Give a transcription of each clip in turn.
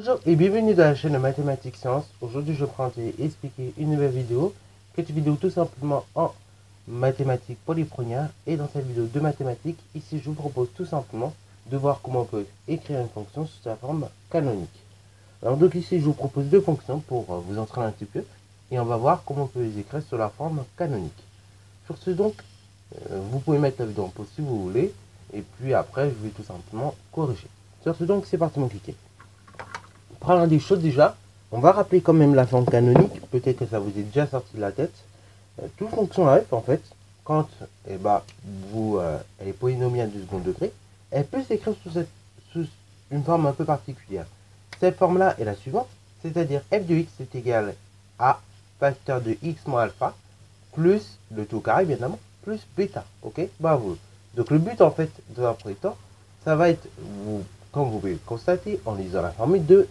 Bonjour et bienvenue dans la chaîne de Mathématiques Sciences. Aujourd'hui, je prends et expliquer une nouvelle vidéo. Cette vidéo tout simplement en mathématiques pour les premières. Et dans cette vidéo de mathématiques, ici, je vous propose tout simplement de voir comment on peut écrire une fonction sous sa forme canonique. Alors donc ici, je vous propose deux fonctions pour vous entraîner un petit peu. Et on va voir comment on peut les écrire sous la forme canonique. Sur ce donc, vous pouvez mettre la vidéo en pause si vous voulez. Et puis après, je vais tout simplement corriger. Sur ce donc, c'est parti mon cliquet. Parlant des choses déjà, on va rappeler quand même la forme canonique, peut-être que ça vous est déjà sorti de la tête. Toute fonction f, en fait, quand elle est polynomiale du second degré, elle peut s'écrire sous une forme un peu particulière. Cette forme-là est la suivante, c'est-à-dire f de x est égal à facteur de x moins alpha, plus le tout au carré, bien évidemment, plus bêta, ok. Bravo. Donc le but, en fait, dans un premier temps, ça va être, comme vous pouvez le constater, en lisant la formule, de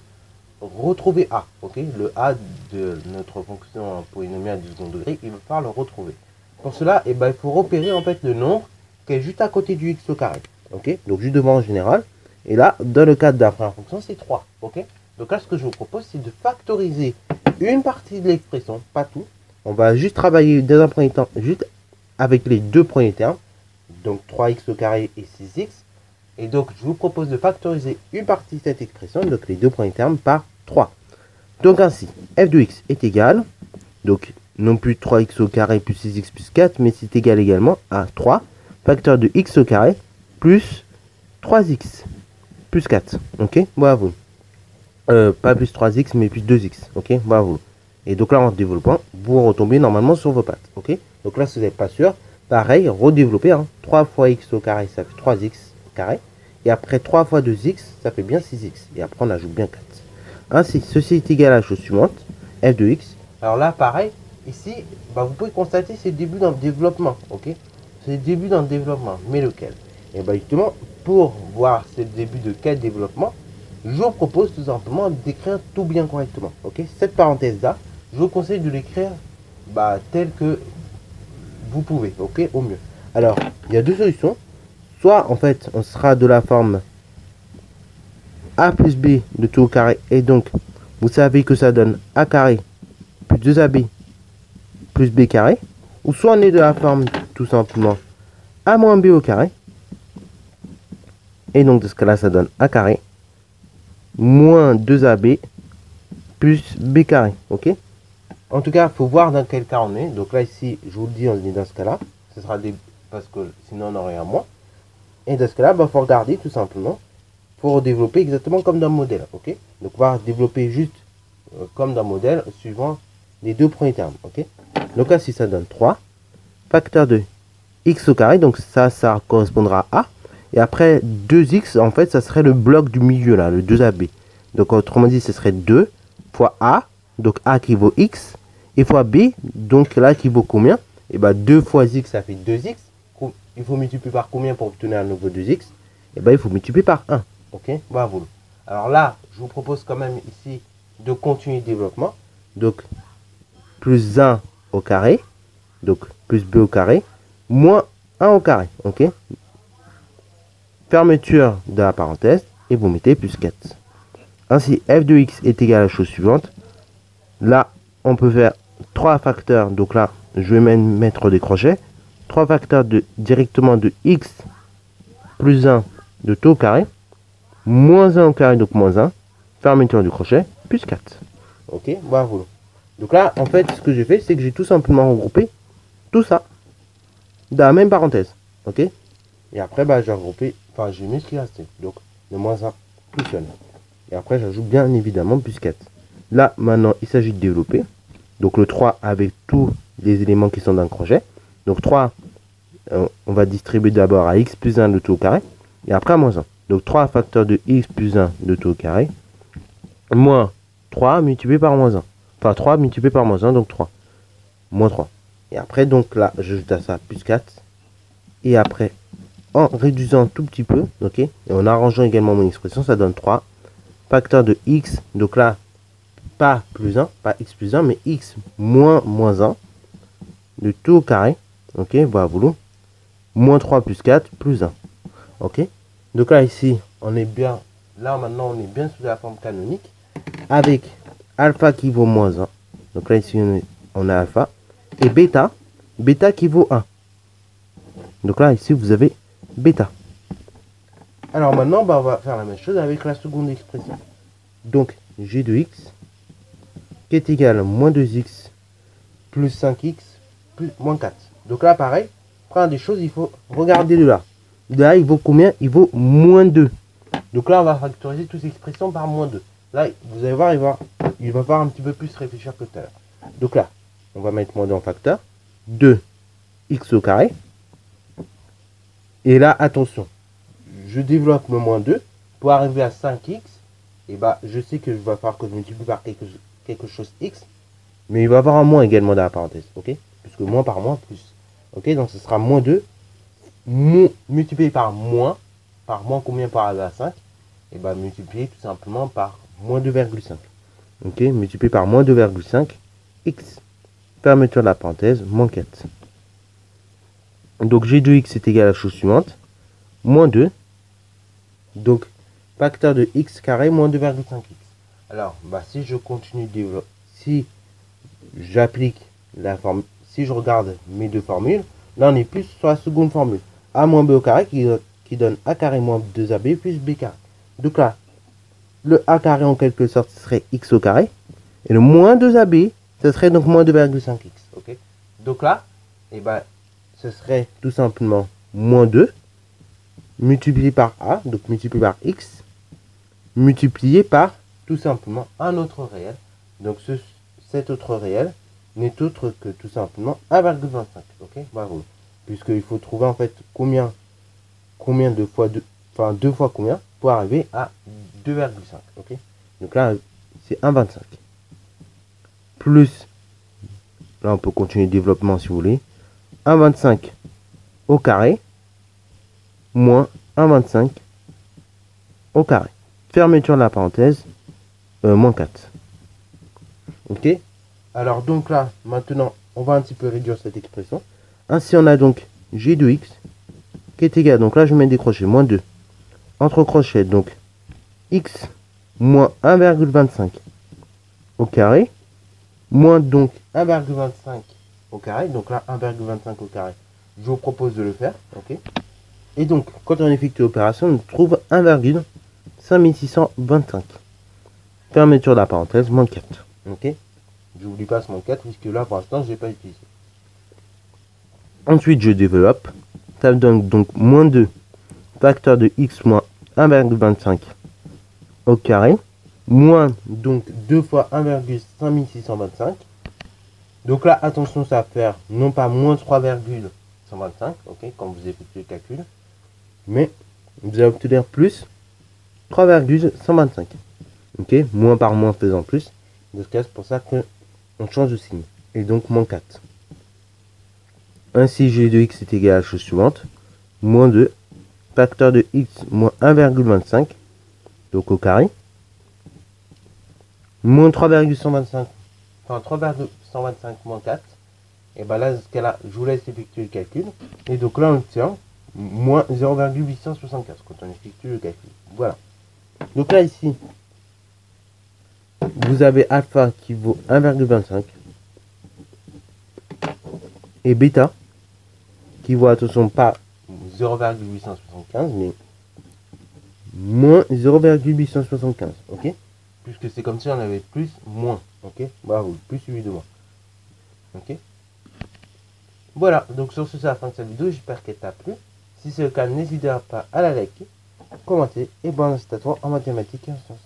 retrouver a, ok. Le a de notre fonction polynomiale du second degré, il va falloir le retrouver. Pour cela, il faut repérer en fait le nombre qui est juste à côté du x au carré, ok. Donc juste devant en général. Et là, dans le cadre de la première fonction, c'est 3, ok. Donc là, ce que je vous propose, c'est de factoriser une partie de l'expression, pas tout. On va juste travailler dans un premier temps, juste avec les deux premiers termes, donc 3x au carré et 6x. Et donc, je vous propose de factoriser une partie de cette expression, donc les deux premiers termes, par 3. Donc ainsi, f de x est égal, donc non plus 3x au carré plus 6x plus 4, mais c'est égal également à 3, facteur de x au carré plus 3x plus 4. Ok, bravo. Pas plus 3x, mais plus 2x. Ok, bravo. Et donc là, en développant, vous retombez normalement sur vos pattes. Ok, donc là, si vous n'êtes pas sûr, pareil, redévelopper. 3 fois x au carré, ça fait 3x carré. Et après 3 fois 2x, ça fait bien 6x. Et après, on ajoute bien 4. Ainsi, ceci est égal à la chose suivante, f de x. Alors là, pareil, ici, vous pouvez constater c'est le début d'un développement. Ok, c'est le début d'un développement. Mais lequel? Et justement, pour voir c'est le début de quel développement, je vous propose tout simplement d'écrire tout bien correctement. Ok, cette parenthèse-là, je vous conseille de l'écrire tel que vous pouvez, ok, au mieux. Alors, il y a deux solutions. Soit, en fait, on sera de la forme a plus b de tout au carré. Et donc, vous savez que ça donne a carré plus 2ab plus b carré. Ou soit on est de la forme tout simplement a moins b au carré. Et donc, dans ce cas-là, ça donne a carré moins 2ab plus b carré. Ok. En tout cas, il faut voir dans quel cas on est. Donc là, ici, je vous le dis, on est dans ce cas-là. Ce sera parce que sinon, on aurait un moins. Et dans ce cas-là, il faut regarder tout simplement. Il faut développer exactement comme dans le modèle. Ok. Donc, on va développer juste comme dans le modèle, suivant les deux premiers termes. Ok. Donc là, si ça donne 3, facteur de x au carré. Donc ça correspondra à A. Et après, 2x, en fait, ça serait le bloc du milieu, là, le 2ab. Donc, autrement dit, ce serait 2 fois A. Donc, A qui vaut x. Et fois B, donc là, qui vaut combien? Et 2 fois x, ça fait 2x. Il faut multiplier par combien pour obtenir un nouveau 2x? Et il faut multiplier par 1. Ok, bravo. Alors là, je vous propose quand même ici de continuer le développement. Donc, plus 1 au carré. Donc, plus b au carré. Moins 1 au carré. Ok. Fermeture de la parenthèse. Et vous mettez plus 4. Ainsi, f de x est égal à la chose suivante. Là, on peut faire 3 facteurs. Donc là, je vais même mettre des crochets. 3 facteurs directement de x plus 1 de tout au carré. Moins 1 au carré, donc moins 1. Fermeture du crochet, plus 4. Ok, bravo. Donc là, en fait, ce que j'ai fait, c'est que j'ai tout simplement regroupé tout ça dans la même parenthèse. Ok. Et après, j'ai regroupé, j'ai mis ce qui restait. Donc, le moins 1 tout seul. Et après, j'ajoute bien évidemment plus 4. Là, maintenant, il s'agit de développer. Donc, le 3 avec tous les éléments qui sont dans le crochet. Donc, 3, on va distribuer d'abord à x plus 1 de tout au carré. Et après, à moins 1. Donc, 3 facteur de x plus 1 de tout au carré. Moins 3 multiplié par moins 1. Enfin, 3 multiplié par moins 1, donc 3. Moins 3. Et après, donc là, j'ajoute à ça plus 4. Et après, en réduisant un tout petit peu, ok, et en arrangeant également mon expression, ça donne 3. Facteur de x, donc là, pas plus 1, pas x plus 1, mais x moins 1 de tout au carré. Ok, voilà. Moins 3 plus 4 plus 1. Ok. Donc là, ici, on est bien. Là, maintenant, on est bien sous la forme canonique. avec alpha qui vaut moins 1. Donc là, ici, on a alpha. Et bêta, bêta qui vaut 1. Donc là, ici, vous avez bêta. Alors maintenant, bah, on va faire la même chose avec la seconde expression. Donc, g de x qui est égal à moins 2x plus 5x plus moins 4. Donc là, pareil, pour des choses, il faut regarder de là. De là, il vaut combien? Il vaut moins 2. Donc là, on va factoriser toutes ces expressions par moins 2. Là, vous allez voir, il va falloir un petit peu plus réfléchir que tout à l'heure. Donc là, on va mettre moins 2 en facteur. 2x au carré. Et là, attention, je développe le moins 2 pour arriver à 5x. Et bah, je sais que je vais falloir que je multiplie par quelque chose x. Mais il va y avoir un moins également dans la parenthèse. Ok? Puisque moins par moins plus. Ok? Donc ce sera moins 2 multiplié par moins. Par moins combien pour arriver à 5? Et bah, multiplié tout simplement par moins 2,5. Ok? Multiplié par moins 2,5 x. Fermeture de la parenthèse, moins 4. Donc g de x est égal à la chose suivante. Moins 2. Donc, facteur de x carré moins 2,5x. Alors, bah, si je continue de développer, si j'applique la formule, si je regarde mes deux formules, là on est plus sur la seconde formule. A moins b au carré qui donne a carré moins 2ab plus b carré. Donc là, le a carré en quelque sorte serait x au carré. Et le moins 2ab, ce serait donc moins 2,5x. Ok? Donc là, et ben, ce serait tout simplement moins 2 multiplié par a, donc multiplié par x, multiplié par tout simplement un autre réel. Donc cet autre réel n'est autre que tout simplement 1,25. Ok? Bravo. Puisqu'il faut trouver en fait combien de fois 2, enfin 2 fois combien pour arriver à 2,5. Ok? Donc là, c'est 1,25. Plus, là on peut continuer le développement si vous voulez, 1,25 au carré moins 1,25 au carré. Fermeture de la parenthèse, moins 4. Ok? Alors donc là, maintenant, on va un petit peu réduire cette expression. Ainsi, on a donc g de x qui est égal, donc là je mets des crochets, moins 2. Entre crochets, donc x moins 1,25 au carré, moins donc 1,25 au carré. Donc là, 1,25 au carré, je vous propose de le faire. Ok? Et donc, quand on effectue l'opération, on trouve 1,5625. Fermeture de la parenthèse, moins 4. Ok? Je n'oublie pas ce moins 4, puisque là, pour l'instant, je ne l'ai pas utilisé. Ensuite, je développe. Ça me donne donc moins 2 facteur de x moins 1,25 au carré, moins donc 2 fois 1,5625. Donc là, attention, ça va faire non pas moins 3,125, ok, quand vous effectuez le calcul, mais vous allez obtenir plus 3,125. Ok, moins par moins faisant plus. Dans ce cas, c'est pour ça que on change de signe. Et donc moins 4. Ainsi, g de x est égal à la chose suivante. Moins 2 facteur de x moins 1,25. Donc au carré. Moins 3,125. Enfin 3,125 moins 4. Et bien là, dans ce cas-là, je vous laisse effectuer le calcul. Et donc là, on obtient moins 0,875 quand on effectue le calcul. Voilà. Donc là, ici, vous avez alpha qui vaut 1,25 et bêta qui vaut, attention, pas 0,875 mais moins 0,875. Ok? Puisque c'est comme si on avait plus, moins. Ok? Bravo, plus suivi de moins. Ok? Voilà, donc sur ce, c'est la fin de cette vidéo. J'espère qu'elle t'a plu. Si c'est le cas, n'hésitez pas à la liker, commenter et bonne incitatoire en mathématiques et en sciences.